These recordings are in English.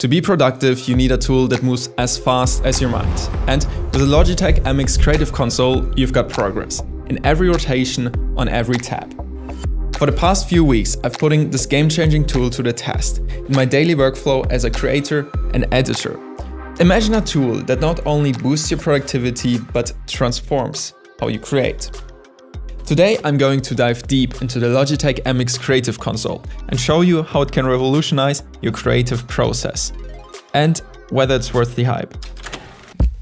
To be productive, you need a tool that moves as fast as your mind. And with the Logitech MX Creative Console, you've got progress in every rotation, on every tab. For the past few weeks, I've putting this game-changing tool to the test in my daily workflow as a creator and editor. Imagine a tool that not only boosts your productivity, but transforms how you create. Today, I'm going to dive deep into the Logitech MX Creative Console and show you how it can revolutionize your creative process and whether it's worth the hype.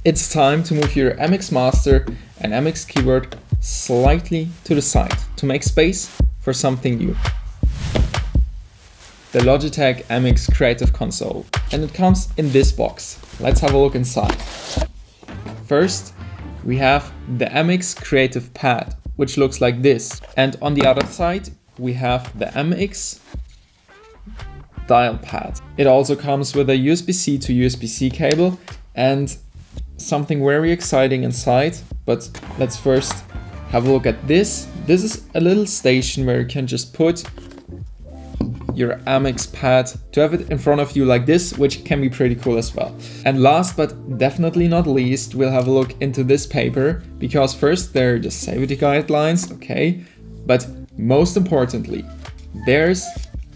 It's time to move your MX Master and MX keyboard slightly to the side to make space for something new. The Logitech MX Creative Console, and it comes in this box. Let's have a look inside. First, we have the MX Creative Pad, which looks like this. And on the other side, we have the MX dial pad. It also comes with a USB-C to USB-C cable and something very exciting inside. But let's first have a look at this. This is a little station where you can just put your MX pad to have it in front of you like this, which can be pretty cool as well. And last but definitely not least, we'll have a look into this paper, because first there are the safety guidelines, okay, but most importantly, there's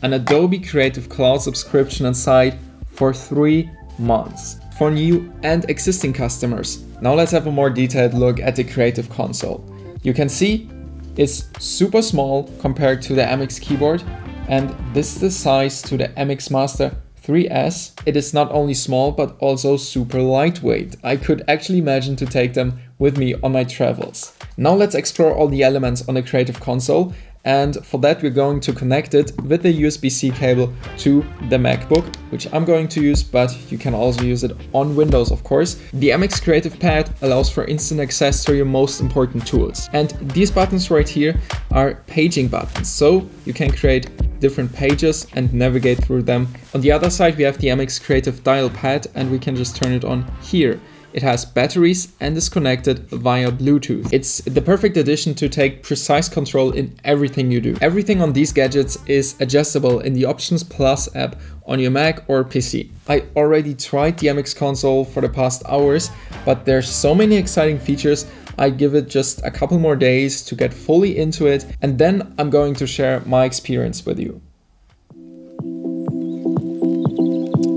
an Adobe Creative Cloud subscription inside for 3 months for new and existing customers. Now let's have a more detailed look at the Creative Console. You can see it's super small compared to the MX keyboard, and this is the size to the MX Master 3S. It is not only small, but also super lightweight. I could actually imagine to take them with me on my travels. Now let's explore all the elements on the Creative Console. And for that, we're going to connect it with the USB-C cable to the MacBook, which I'm going to use, but you can also use it on Windows, of course. The MX Creative Pad allows for instant access to your most important tools. And these buttons right here are paging buttons, so you can create different pages and navigate through them. On the other side, we have the MX Creative Dial Pad, and we can just turn it on here. It has batteries and is connected via Bluetooth. It's the perfect addition to take precise control in everything you do. Everything on these gadgets is adjustable in the Options Plus app on your Mac or PC. I already tried the MX console for the past hours, but there's so many exciting features. I give it just a couple more days to get fully into it, and then I'm going to share my experience with you.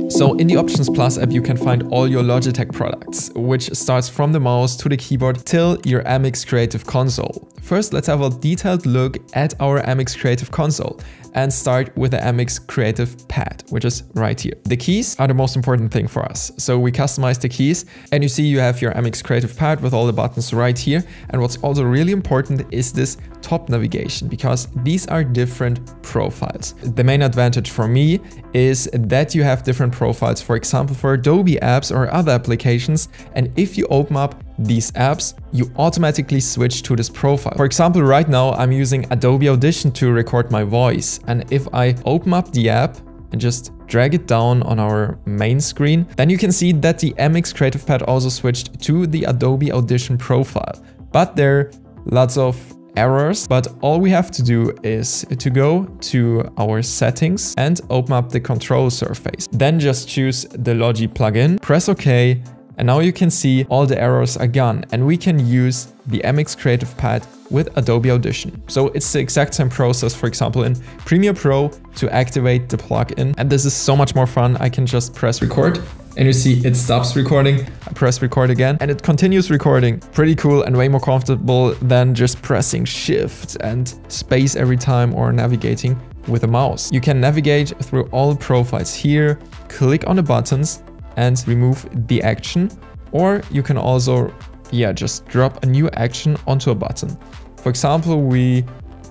So in the Options Plus app, you can find all your Logitech products, which starts from the mouse to the keyboard till your MX Creative Console. First, let's have a detailed look at our MX Creative Console and start with the MX Creative Pad, which is right here. The keys are the most important thing for us. So we customize the keys, and you see you have your MX Creative Pad with all the buttons right here. And what's also really important is this top navigation, because these are different profiles. The main advantage for me is that you have different profiles, for example, for Adobe apps or other applications. And if you open up these apps, you automatically switch to this profile. For example, right now I'm using Adobe Audition to record my voice. And if I open up the app and just drag it down on our main screen, then you can see that the MX Creative Pad also switched to the Adobe Audition profile. But there are lots of errors, but all we have to do is to go to our settings and open up the control surface. Then just choose the Logi plugin, press OK, and now you can see all the errors are gone, and we can use the MX Creative Pad with Adobe Audition. So it's the exact same process, for example, in Premiere Pro to activate the plugin. And this is so much more fun. I can just press record and you see it stops recording. I press record again and it continues recording. Pretty cool and way more comfortable than just pressing Shift and space every time or navigating with a mouse. You can navigate through all profiles here, click on the buttons and remove the action, or you can also just drop a new action onto a button. For example, we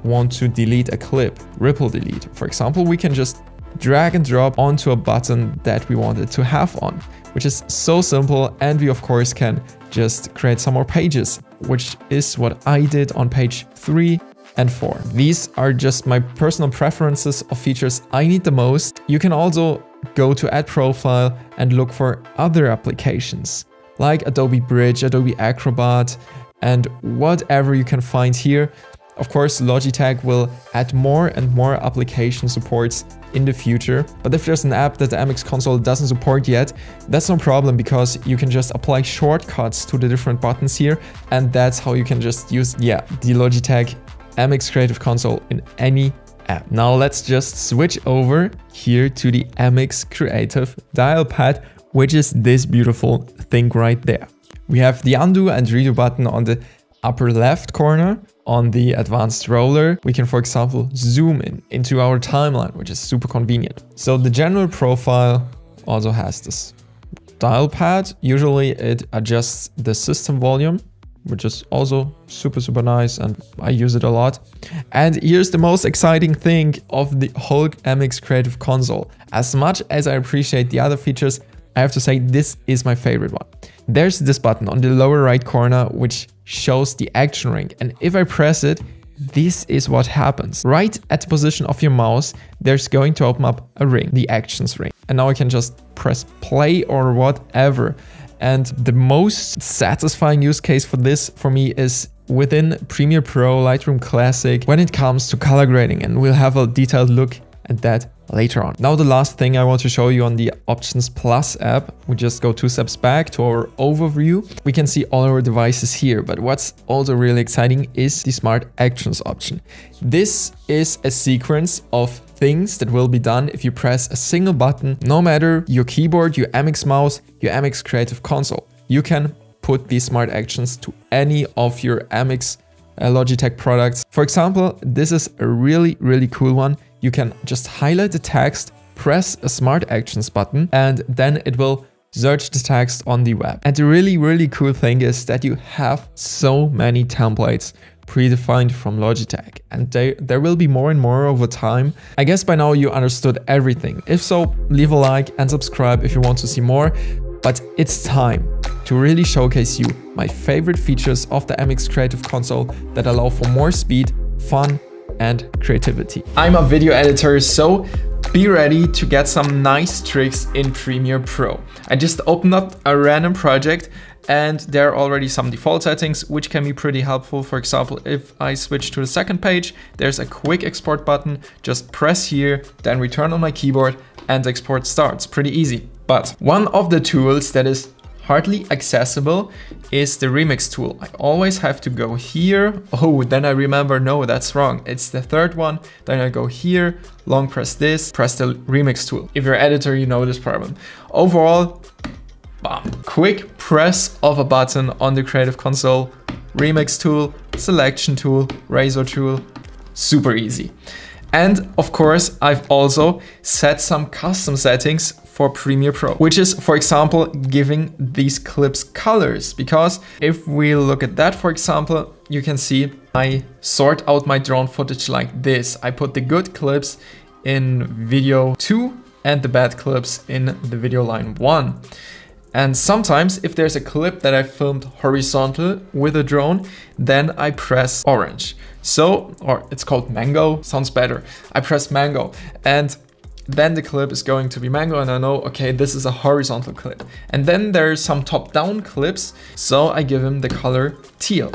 want to delete a clip, ripple delete. For example, we can just drag and drop onto a button that we wanted to have on, which is so simple. And we of course can just create some more pages, which is what I did on page 3 and 4. These are just my personal preferences of features I need the most. You can also go to Add Profile and look for other applications like Adobe Bridge, Adobe Acrobat, and whatever you can find here. Of course, Logitech will add more and more application supports in the future. But if there's an app that the MX console doesn't support yet, that's no problem, because you can just apply shortcuts to the different buttons here, and that's how you can just use, the Logitech MX Creative Console in any app. Now let's just switch over here to the MX Creative dial pad, which is this beautiful thing right there. We have the undo and redo button on the upper left corner. On the advanced roller, we can, for example, zoom in into our timeline, which is super convenient. So the general profile also has this dial pad. Usually it adjusts the system volume, which is also super nice, and I use it a lot. And here's the most exciting thing of the whole MX Creative Console. As much as I appreciate the other features, I have to say this is my favorite one. There's this button on the lower right corner which shows the action ring, and if I press it, this is what happens. Right at the position of your mouse, there's going to open up a ring, the actions ring. And now I can just press play or whatever. And the most satisfying use case for this for me is within Premiere Pro, Lightroom Classic, when it comes to color grading, and we'll have a detailed look at that later on. Now the last thing I want to show you on the Options Plus app, we just go 2 steps back to our overview. We can see all our devices here, but what's also really exciting is the Smart Actions option. This is a sequence of things that will be done if you press a single button, no matter your keyboard, your MX mouse, your MX Creative Console. You can put these Smart Actions to any of your MX Logitech products. For example, this is a really cool one. You can just highlight the text, press a Smart Actions button, and then it will search the text on the web. And the really cool thing is that you have so many templates predefined from Logitech, and there will be more and more over time. I guess by now you understood everything. If so, leave a like and subscribe if you want to see more. But it's time to really showcase you my favorite features of the MX Creative Console that allow for more speed, fun, and creativity. I'm a video editor, so be ready to get some nice tricks in Premiere Pro. I just opened up a random project, and there are already some default settings which can be pretty helpful. For example, if I switch to the second page, there's a quick export button. Just press here, then return on my keyboard, and export starts. Pretty easy. But one of the tools that is hardly accessible is the remix tool. I always have to go here. Oh, then I remember, no, that's wrong. It's the third one. Then I go here, long press this, press the remix tool. If you're an editor, you know this problem. Overall, bam, quick press of a button on the Creative Console, remix tool, selection tool, razor tool, super easy. And of course, I've also set some custom settings for Premiere Pro, which is, for example, giving these clips colors. Because if we look at that, for example, you can see I sort out my drone footage like this. I put the good clips in video 2 and the bad clips in the video line 1. And sometimes if there's a clip that I filmed horizontal with a drone, then I press orange. So, or it's called mango, sounds better. I press mango, and then the clip is going to be mango, and I know, okay, this is a horizontal clip. And then there's some top-down clips, so I give him the color teal.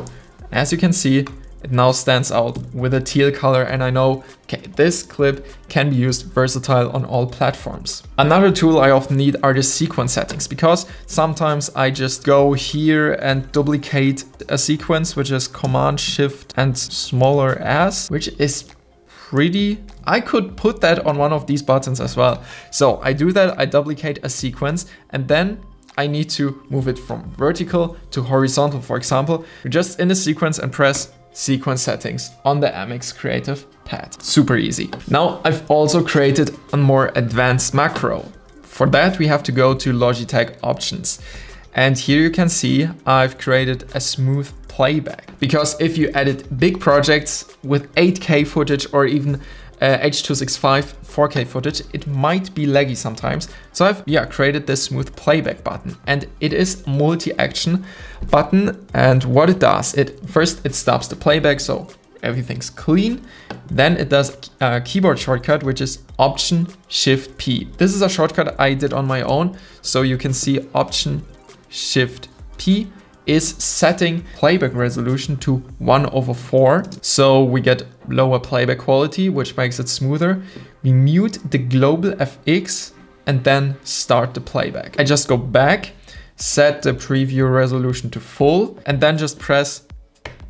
As you can see, it now stands out with a teal color, and I know, okay, this clip can be used versatile on all platforms. Another tool I often need are the sequence settings, because sometimes I just go here and duplicate a sequence, which is Command Shift and smaller s, which is pretty... I could put that on one of these buttons as well. So I do that, I duplicate a sequence, and then I need to move it from vertical to horizontal, for example. You're just in the sequence and press sequence settings on the MX Creative pad. Super easy. Now I've also created a more advanced macro. For that we have to go to Logitech Options. And here you can see I've created a smooth playback. Because if you edit big projects with 8K footage or even H.265 4K footage, it might be laggy sometimes. So I've created this smooth playback button, and it is multi-action button. And what it does, first it stops the playback, so everything's clean. Then it does a keyboard shortcut, which is Option Shift P. This is a shortcut I did on my own, so you can see Option Shift P, is setting playback resolution to 1/4. So we get lower playback quality, which makes it smoother. We mute the global FX and then start the playback. I just go back, set the preview resolution to full, and then just press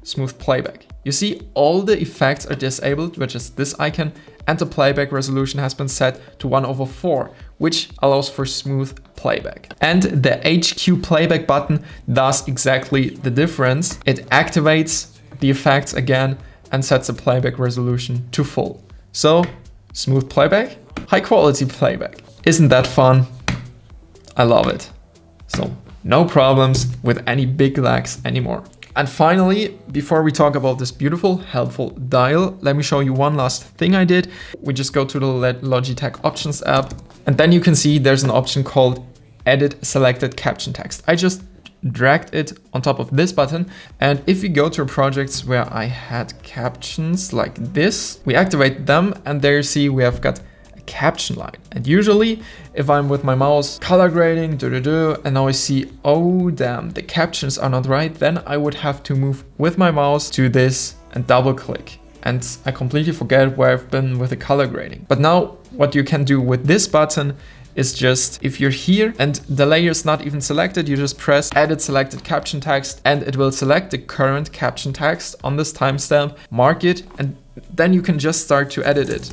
smooth playback. You see all the effects are disabled, which is this icon, and the playback resolution has been set to 1/4, which allows for smooth playback. And the HQ playback button does exactly the difference. It activates the effects again and sets the playback resolution to full. So smooth playback, high quality playback. Isn't that fun? I love it. So no problems with any big lags anymore. And finally, before we talk about this beautiful, helpful dial, let me show you one last thing I did. We just go to the Logitech Options app, and then you can see there's an option called Edit Selected Caption Text. I just dragged it on top of this button, and if we go to projects where I had captions like this, we activate them, and there you see we have got caption line. And usually if I'm with my mouse color grading, and now I see, oh damn, the captions are not right, then I would have to move with my mouse to this and double click. And I completely forget where I've been with the color grading. But now what you can do with this button is just, if you're here and the layer is not even selected, you just press Edit Selected Caption Text and it will select the current caption text on this timestamp, mark it, and then you can just start to edit it.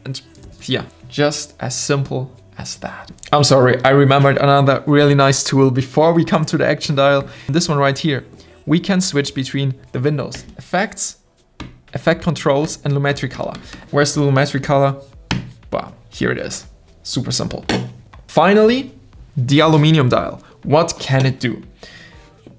And yeah, just as simple as that. I'm sorry, I remembered another really nice tool before we come to the action dial. This one right here. We can switch between the windows, effects, effect controls, and lumetri color. Where's the lumetri color? Wow, here it is. Super simple. Finally, the aluminum dial. What can it do?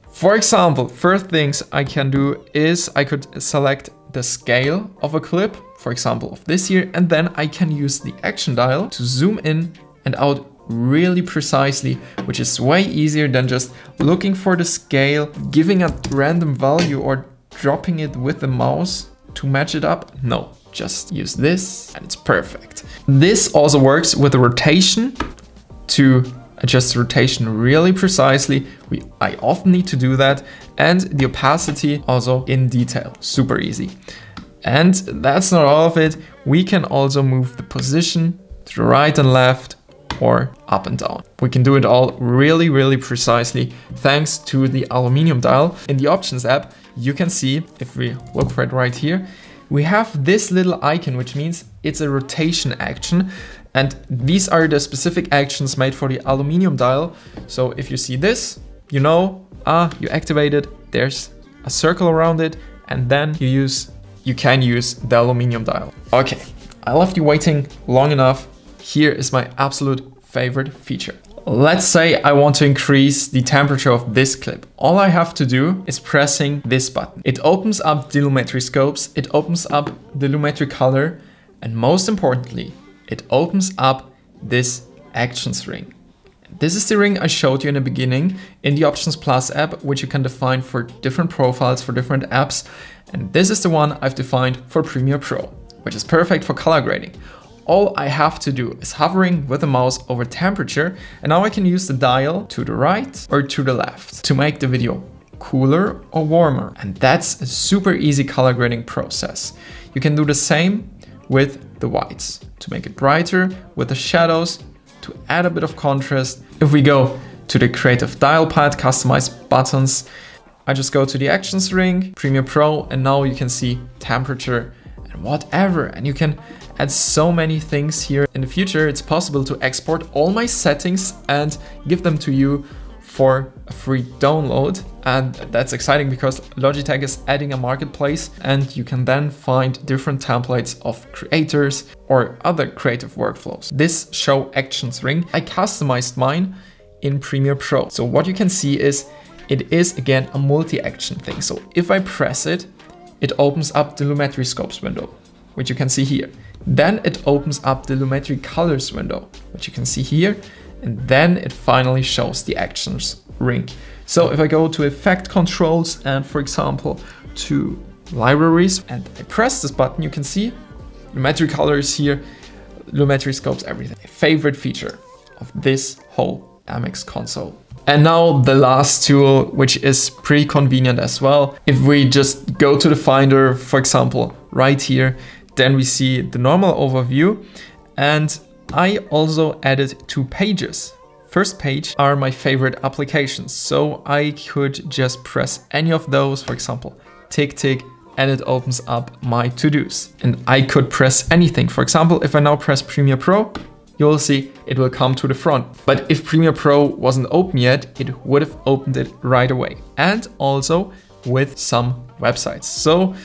For example, first things I can do is I could select the scale of a clip, for example of this here, and then I can use the action dial to zoom in and out really precisely, which is way easier than just looking for the scale, giving a random value or dropping it with the mouse to match it up. No, just use this and it's perfect. This also works with the rotation to adjust the rotation really precisely. I often need to do that, and the opacity also in detail, super easy. And that's not all of it. We can also move the position to the right and left or up and down. We can do it all really, really precisely thanks to the aluminum dial. In the options app, you can see, if we look for it right here, we have this little icon, which means it's a rotation action. And these are the specific actions made for the aluminum dial. So if you see this, you know, you activate it, there's a circle around it, and then you can use the aluminum dial. Okay, I left you waiting long enough. Here is my absolute favorite feature. Let's say I want to increase the temperature of this clip. All I have to do is pressing this button. It opens up the lumetri scopes, it opens up the lumetri color, and most importantly, it opens up this actions ring. This is the ring I showed you in the beginning in the Options Plus app, which you can define for different profiles, for different apps. And this is the one I've defined for Premiere Pro, which is perfect for color grading. All I have to do is hovering with the mouse over temperature, and now I can use the dial to the right or to the left to make the video cooler or warmer. And that's a super easy color grading process. You can do the same with the whites to make it brighter, with the shadows to add a bit of contrast. If we go to the creative dial pad, customize buttons, I just go to the actions ring, Premiere Pro, and now you can see temperature and whatever. And you can add so many things here. In the future, it's possible to export all my settings and give them to you for a free download. And that's exciting because Logitech is adding a marketplace, and you can then find different templates of creators or other creative workflows. This show actions ring, I customized mine in Premiere Pro. So what you can see is it is again a multi-action thing. So if I press it, it opens up the lumetri scopes window, which you can see here. Then it opens up the lumetri colors window, which you can see here. And then it finally shows the actions ring. So if I go to effect controls and, for example, to libraries, and I press this button, you can see lumetri colors here, lumetri scopes, everything. A favorite feature of this whole MX console. And now the last tool, which is pretty convenient as well. If we just go to the Finder, for example, right here, then we see the normal overview. And I also added 2 pages. First page are my favorite applications. So I could just press any of those, for example, tick, and it opens up my to-dos. And I could press anything. For example, if I now press Premiere Pro, you'll see it will come to the front. But if Premiere Pro wasn't open yet, it would have opened it right away. And also with some websites. So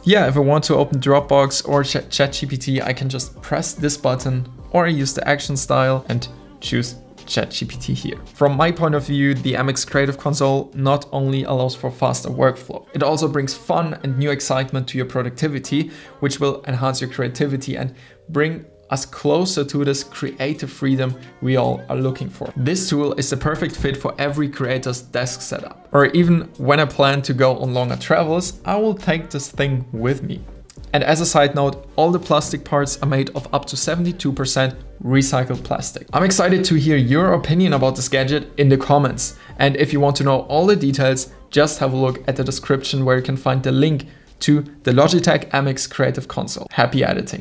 yeah, if I want to open Dropbox or ChatGPT, I can just press this button or use the action style and choose ChatGPT here. From my point of view, the MX Creative Console not only allows for faster workflow, it also brings fun and new excitement to your productivity, which will enhance your creativity and bring us closer to this creative freedom we all are looking for. This tool is the perfect fit for every creator's desk setup. Or even when I plan to go on longer travels, I will take this thing with me. And as a side note, all the plastic parts are made of up to 72% recycled plastic. I'm excited to hear your opinion about this gadget in the comments. And if you want to know all the details, just have a look at the description where you can find the link to the Logitech MX Creative Console. Happy editing!